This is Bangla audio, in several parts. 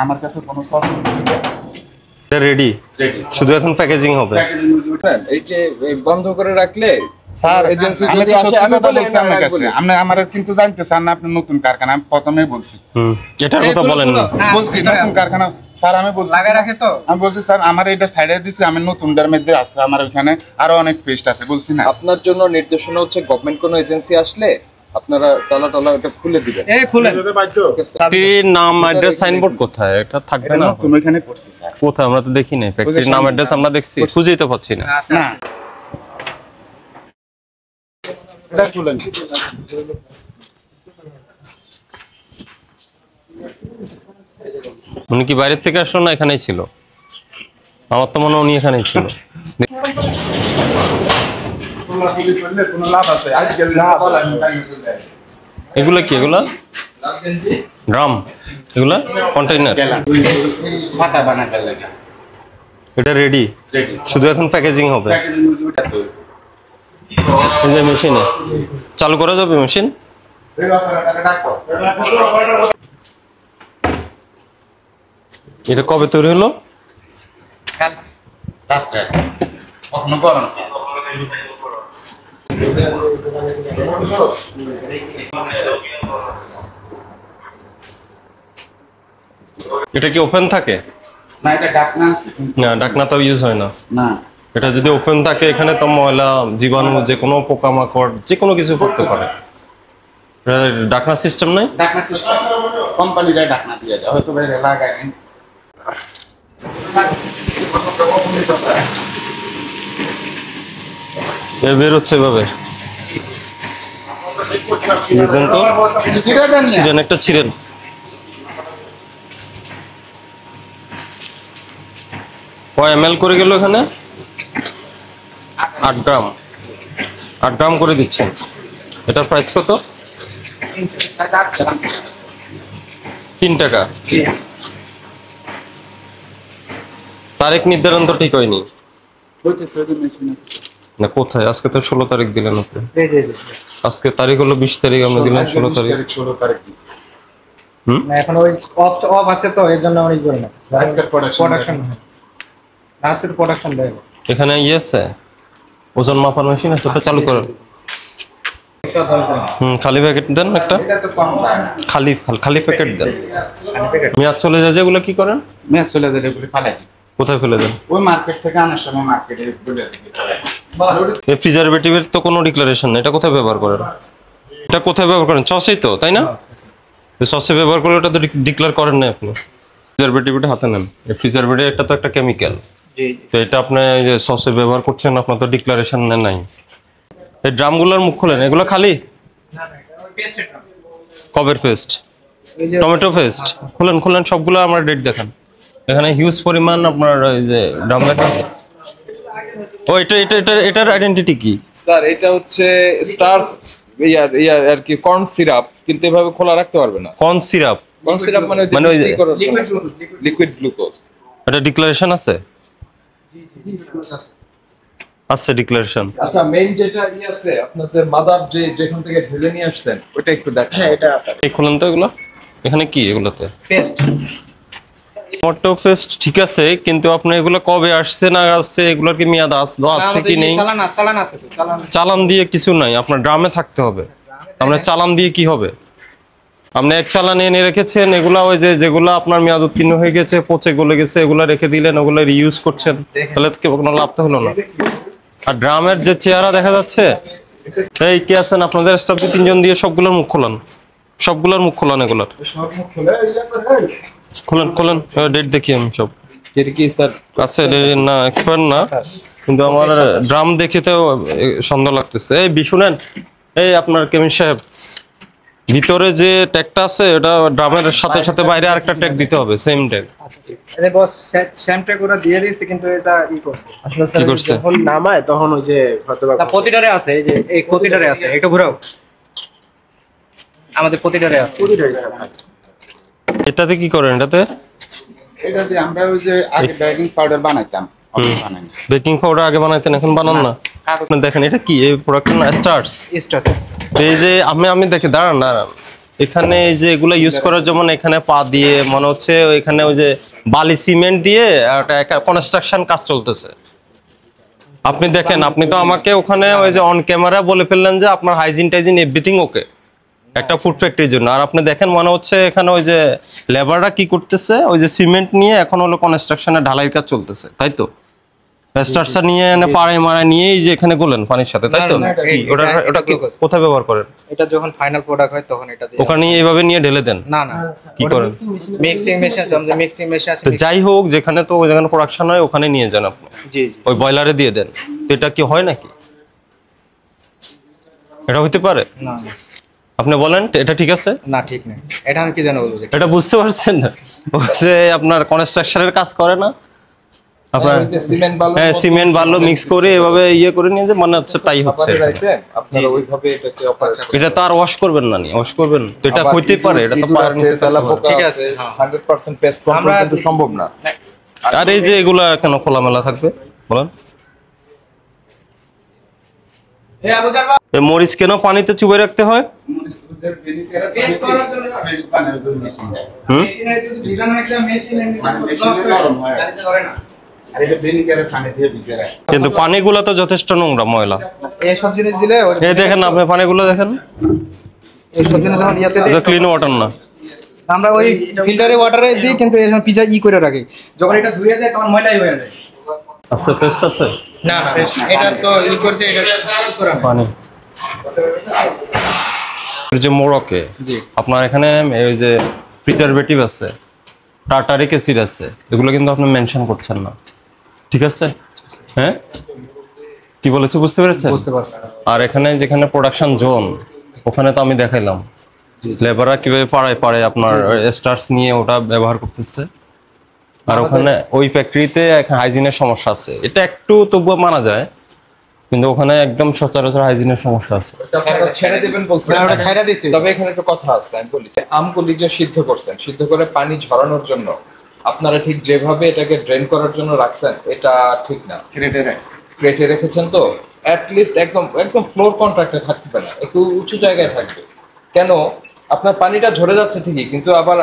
আমার কাছে কোনো সস নেই। এটা রেডি শুধু এখন প্যাকেজিং হবে। এই যে বন্ধ করে রাখলে স্যার এজেন্সি যদি আসে আমি বলছি আপনার কাছে আপনি আমারে কিন্তু জানতে চান না আপনি নতুন কারখানা আমি প্রথমেই বলছি। এটার কথা বলেন না বলছি নতুন কারখানা স্যার আমি বলছি লাগা রাখে তো আমি বলছি স্যার আমার এটা সাইডে দিছি আমি নতুনটার মধ্যে আছে আমার ওখানে আরো অনেক পেস্ট আছে বলছি না। আপনার জন্য নির্দেশনা হচ্ছে গভর্নমেন্ট কোন এজেন্সি আসলে আপনারা তালা এটা খুলে দিবেন। এই খুলে দিতে বাধ্য। ফ্যাক্টরির নাম অ্যাড্রেস সাইনবোর্ড কোথায়? এটা থাকবে না তুমি এখানে করছিস স্যার কোথায় আমরা তো দেখি না ফ্যাক্টরির নাম অ্যাড্রেস আমরা দেখছি খুঁজেই তো পাচ্ছি না। না এটা খুলেন উনি কি বাইরে থেকে আসলো না এখানেই ছিল? আমার তো মনে হয় উনি এখানেই ছিল। এগুলা কি? এগুলা ড্রাম, এগুলা কন্টেইনার। এটা রেডি শুধু এখন প্যাকেজিং হবে। এই যে মেশিনে চালু করা যাবে মেশিন। এটা কবে তৈরি হলো? এটা কি ওপেন থাকে? না এটা ঢাকনা আছে। না ঢাকনা তো ইউজ হয় না। না এটা যদি ওপেন থাকে এখানে তো ময়লা জীবাণু যে কোনো পোকামাকড় যে কোনো কিছু করতে পারে। ঢাকনা সিস্টেম নাই? ঢাকনা সিস্টেম কোম্পানিরা ঢাকনা দিয়ে দেয় হয়তো বাইরে লাগায় নাই। বের হচ্ছে এভাবে ছিলেন একটা ছিলেন কয় ml করে গেল এখানে? 8 গ্রাম 8 গ্রাম করে দিচ্ছেন। এটার প্রাইস কত? 3 টাকা। তারিখ নির্ধারণ তো ঠিক হয়নি না। কোথায়? আজকে তো 16 তারিখ দিলেন আপনি। আজকে তারিখ হলো 20 তারিখ আমরা দিলাম 16 তারিখ। না এখন ওই অফ আছে তো এর জন্য অনেক করে না। আজকের প্রোডাকশন দেয়। এখানে আছে ওজন মাপার মেশিন আছে ওটা চালু করুন। খালি প্যাকেট দেন একটা। খালি প্যাকেট দেন। মেয়াদ চলে যায় যেগুলো কি করেন? মেয়াদ চলে যায় এগুলো ফালাই দিই। কোথায় ফেলে দেন? ওই মার্কেট থেকে আনার সময় মার্কেটে বলে দিই। এই প্রিজারভেটিভের তো কোনো ডিক্লারেশন নেই। এটা কোথায় ব্যবহার করেন? এটা কোথায় ব্যবহার করেন? সসেই তো তাই না? সসে ব্যবহার করলে ওটা তো ডিক্লেয়ার করেন না আপনি। প্রিজারভেটিভটা হাতে নেন। এই প্রিজারভেটিভ একটা তো একটা কেমিক্যাল। তো এটা আপনি যে সসে ব্যবহার করছেন আপনার তো ডিক্লারেশন নাই। এই ড্রামগুলোর মুখ খোলেন। এগুলো খালি? কবের পেস্ট? Tomato paste. খোলেন সবগুলো আমার ডেট দেখান। এখানে হিউজ পরিমাণ আপনার এই যে ড্রাম লেখা। ও এটার আইডেন্টিটি কি স্যার? এটা হচ্ছে স্টার্স আর কি কর্ন সিরাপ, কিন্তু এভাবে খোলা রাখতে পারবে না। কর্ন সিরাপ মানে লিকুইড গ্লুকোজ। এটা ডিক্লারেশন আছে? আছে ডিক্লারেশন। আচ্ছা মেইন যেটা আছে আপনাদের মাদার যেখান থেকে ঢেলে নিয়ে আসছেন ওটা একটু দেখেন। হ্যাঁ এটা আছে। এই খুলেন তো এগুলো। এখানে কি এগুলোতে? পেস্ট। টমেটো পেস্ট ঠিক আছে কিন্তু আপনি এগুলো কবে আসছে না আসছে এগুলোর কি মেয়াদ আছে কি নেই? চালান আছে তো চালান দিয়ে কিছু নাই। আপনার ড্রামে থাকতে হবে। আপনার চালান দিয়ে কি হবে? আপনি এক চালান এনে রেখেছেন এগুলা ওই যেগুলো আপনার মেয়াদ উত্তীর্ণ হয়ে গেছে পচে গলে গেছে এগুলো রেখে দিলেন ওগুলো রিইউজ করছেন তাহলে তো কোনো লাভ তো হলো না। আর ড্রামের যে চেহারা দেখা যাচ্ছে এই কি আছেন আপনাদের স্টাফ 3জন দিয়ে সবগুলোর মুখ খোলান। সবগুলোর মুখ খোলান। এগুলোর খোলেন ডেট দেখি আমি সব। এর কি স্যার আছে না এক্সপায়ার না কিন্তু আমার ড্রাম দেখে তো সন্দেহ লাগতেছে। এই শুনেন এই আপনার কেমিস্ট সাহেব ভিতরে যে ট্যাগটা আছে ওটা ড্রামের সাথে সাথে বাইরে আরেকটা ট্যাগ দিতে হবে সেম ট্যাগ। আচ্ছা আরে বস সেম ট্যাগ ওরা দিয়ে দিয়েছে কিন্তু এটা করছে আসলে স্যার যখন নামায় তখন ওই যে হয়তোবা প্রতিটারে আছে এই যে এই প্রতিটারে আছে একটু ঘোরাও। আমাদের প্রতিটারে আছে স্যার। এটাতে কি করেন? এটাতে আমরা ওই যে আগে বেকিং পাউডার বানাইতাম। বেকিং পাউডার আগে বানাইতেন এখন বানান না? আপনি দেখেন এটা কি এই প্রোডাক্টের নাম স্টার্স। স্টার্স। এই যে আমি দেখি দাঁড়ান এখানে এই যে এগুলো ইউজ করার যেমন এখানে পা দিয়ে মনে হচ্ছে এখানে ওই যে বালি সিমেন্ট দিয়ে একটা কনস্ট্রাকশন কাজ চলতেছে। আপনি দেখেন, আপনি তো আমাকে ওখানে ওই যে অন ক্যামেরা বলে ফেললেন যে আপনার হাইজিন টাইজিন এভরিথিং ওকে একটা ফুড ফ্যাক্টরির জন্য, আর আপনি দেখেন মনে হচ্ছে এখানে ওই যে লেবাররা কি করতেছে ওই যে সিমেন্ট নিয়ে এখন হলো কনস্ট্রাকশনের ঢালাইয়ের কাজ চলতেছে, তাই তো? স্টার্টটা নিয়ে এনে পাড়ায় মারায় নিয়েই যে এখানে গোলেন পানির সাথে, তাই তো? ওটা কি কোথায় ব্যবহার করেন? এটা যখন ফাইনাল প্রোডাক্ট হয় তখন এটা দিয়ে ওখানে এইভাবে নিয়ে ঢেলে দেন? না না, কি করেন? মিক্সিং মেশিন আছে, আমাদের মিক্সিং মেশিন আছে। তো যাই হোক, যেখানে তো যেখানে প্রোডাকশন হয় ওখানে নিয়ে যান আপনি, জি জি, ওই বয়লারে দিয়ে দেন। তো এটা কি হয় নাকি? এটা হইতে পারে? না না, আপনি বলেন এটা ঠিক আছে না ঠিক না। এটা আমি কি জানো বলবো, এটা বুঝতে পারছেন না? ও যে আপনার কনস্ট্রাকশনের কাজ করে না আপনার, সিমেন্ট বালু, হ্যাঁ সিমেন্ট বালু মিক্স করে এভাবে ইয়ে করে নিয়ে যে মনে হচ্ছে তাই হচ্ছে। আপনারা ওইভাবে এটাকে অপারেট এটা তো আর ওয়াশ করবেন না, ওয়াশ করবেন তো এটা হইতে পারে, এটা তো পারে নিচে ঠিক আছে, 100% পেস্ট কন্ট্রোল কিন্তু সম্ভব না। আর এই যে এগুলা কেন খোলামেলা থাকবে বলেন? এই মরিচ কেন পানিতে চুবিয়ে রাখতে হয়? কিন্তু পানিগুলো তো যথেষ্ট নোংরা ময়লা। এইসব জিনিস দিলে এই দেখেন আপনি পানিগুলো দেখেন, এইসব জিনিস যখন ইয়াতে এটা ক্লিন ওয়াটার না। আমরা ওই ফিল্টারে ওয়াটারে দিই, কিন্তু এই পিজা করে রাখি, যখন এটা ধুয়ে যায় তখন ময়লাই হয়ে যায়। আছে পেস্ট আছে? না না, এটা তো ইউজ করছে, এটা করা পানি যে মোড়কে আপনার এখানে ওই যে প্রিজারভেটিভ আছে, টার্টারিক অ্যাসিড আছে, এগুলো কিন্তু আপনি মেনশন করছেন না, ঠিক আছে? হ্যাঁ, কি বলেছে বুঝতে পেরেছেন? বুঝতে পারছি। আর এখানে যেখানে প্রোডাকশন জোন ওখানে তো আমি দেখাইলাম লেবাররা কিভাবে পাড়ায় আপনার স্টার্স নিয়ে ওটা ব্যবহার করতেছে। আর ওখানে ওই ফ্যাক্টরিতে হাইজিনের সমস্যা আছে, এটা একটু তবুও মানা যায়, কিন্তু ওখানে একদম সচরাচর হাইজিনের সমস্যা আছে। ছেড়ে দিবেন বলছেন, ওটা ছেড়ে দিছি। তবে এখানে একটা কথা আছে, আমি বলি আমগুলি যে সিদ্ধ করছেন, সিদ্ধ করে পানি ঝরানোর জন্য আপনারা ঠিক যেভাবে এটাকে ড্রেন করার জন্য রাখছেন এটা ঠিক না। ক্রেটে রেখেছেন তো অ্যাটলিস্ট একদম একদম ফ্লোর কন্ট্রাক্টে থাকবে না, একটু উঁচু জায়গায় থাকবে। কেন? আপনার পানিটা ঝরে যাচ্ছে ঠিকই, কিন্তু আবার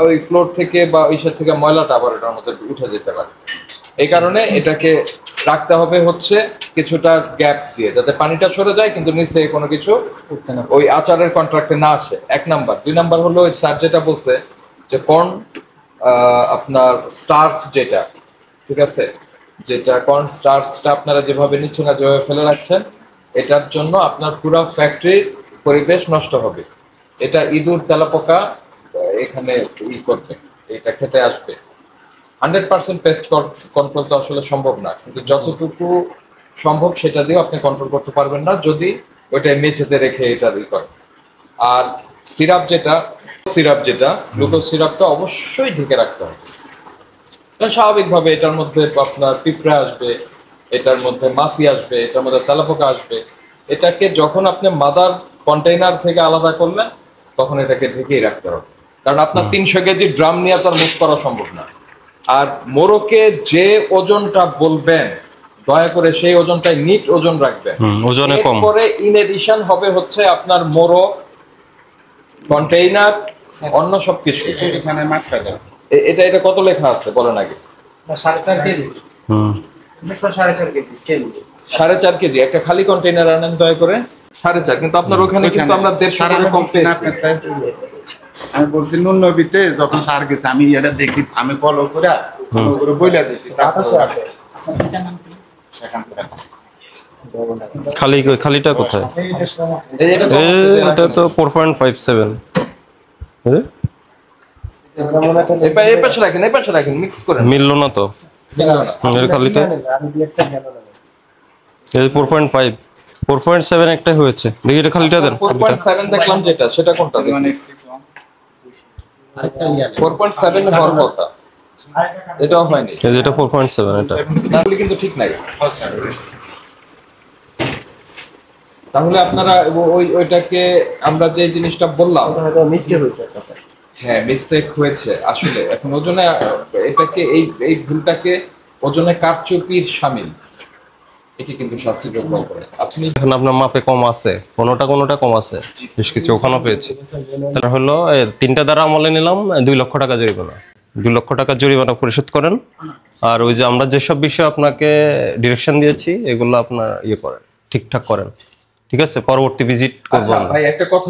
ওই ফ্লোর থেকে বা ওইসব থেকে ময়লাটা আবার এটার মধ্যে উঠে যেতে পারে। এই কারণে এটাকে রাখতে হবে হচ্ছে কিছুটা গ্যাপ দিয়ে, যাতে পানিটা সরে যায় কিন্তু নিচ থেকে কোনো কিছু ওই আচারের কন্ট্রাক্টে না আসে, 1 নাম্বার। 2 নাম্বার হলো ওই স্যার যেটা বলছে যে কর্ন আপনার স্টার্চ যেটা, ঠিক আছে, যেটা কর্ন স্টার্চটা আপনারা যেভাবে নিচ্ছেন না, যেভাবে ফেলে রাখছেন, এটার জন্য আপনার পুরো ফ্যাক্টরির পরিবেশ নষ্ট হবে। এটা ইঁদুর তেলাপোকা এখানে ই করবে, এটা খেতে আসবে। 100% পেস্ট কন্ট্রোল তো আসলে সম্ভব না, কিন্তু যতটুকু সম্ভব সেটা দিয়ে আপনি কন্ট্রোল করতে পারবেন না যদি ওইটা মেঝেতে রেখে এটা ই করে। আর সিরাপ যেটা গ্লুকোজ সিরাপটা অবশ্যই ঢেকে রাখতে হবে। স্বাভাবিকভাবে এটার মধ্যে আপনার পিঁপড়া আসবে, এটার মধ্যে মাছি আসবে, এটার মধ্যে তেলাপোকা আসবে। এটাকে যখন আপনি মাদার কন্টেইনার থেকে আলাদা করলেন তখন এটাকে ঢেকেই রাখতে হবে, কারণ আপনার 300 কেজি ড্রাম নিয়ে তো আর মুভ করা সম্ভব না। আর মোড়কে যে ওজনটা বলবেন দয়া করে সেই ওজনটাই নিট ওজন রাখবেন, ওজনে কম। পরে ইন এডিশন হবে হচ্ছে আপনার মোড়ক, কন্টেইনার, অন্য সবকিছু। এখানে মাছ কাটা এটা কত লেখা আছে বলেন আগে? 4.5 কেজি। 4.5 KG same. 4.5 কেজি একটা খালি কন্টেইনার আনেন দয়া করে, 4.5। কিন্তু আপনার ওখানে কিন্তু আমরা 150 কেজি কম পেয়েছি। আমি বলছি নুন নবীতে যখন সার গেছে আমি এটা দেখি, আমি ফলো করে বইলা দিছি। খালিটা কোথায়? এটা তো 4.57। এই পাশে রাখেন, মিক্স করেন। মিললো না তো খালিটা, এই 4.5 4.7 একটা হয়েছে, দেখি এটা খালিটা দেন। 4.7 দেখলাম যেটা, সেটা কোনটা? 4.7 হওয়ার কথা, এটাও হয়নি। যেটা 4.7 এটা তাহলে কিন্তু ঠিক নাই। তাহলে আপনারা ওইটাকে আমরা যে জিনিসটা বললাম মিস্টেক হয়েছে একটা স্যার। হ্যাঁ মিস্টেক হয়েছে আসলে। এখন ওজনে এটাকে এই ভুলটাকে ওজনে কারচুপির শামিল, এটি কিন্তু শাস্তিযোগ্য অপরাধ। আপনি এখন আপনার মাপে কম আছে, কোনোটা কম আছে, বেশ কিছু ওখানেও পেয়েছি। তাহলে হলো 3টা দ্বারা আমলে নিলাম 2 লক্ষ টাকা জরিমানা। 2 লক্ষ টাকা জরিমানা পরিশোধ করেন। আর ওই যে আমরা যেসব বিষয়ে আপনাকে ডিরেকশন দিয়েছি এগুলো আপনার করেন, ঠিকঠাক করেন, ঠিক আছে? পরবর্তী ভিজিট করবো। ভাই একটা কথা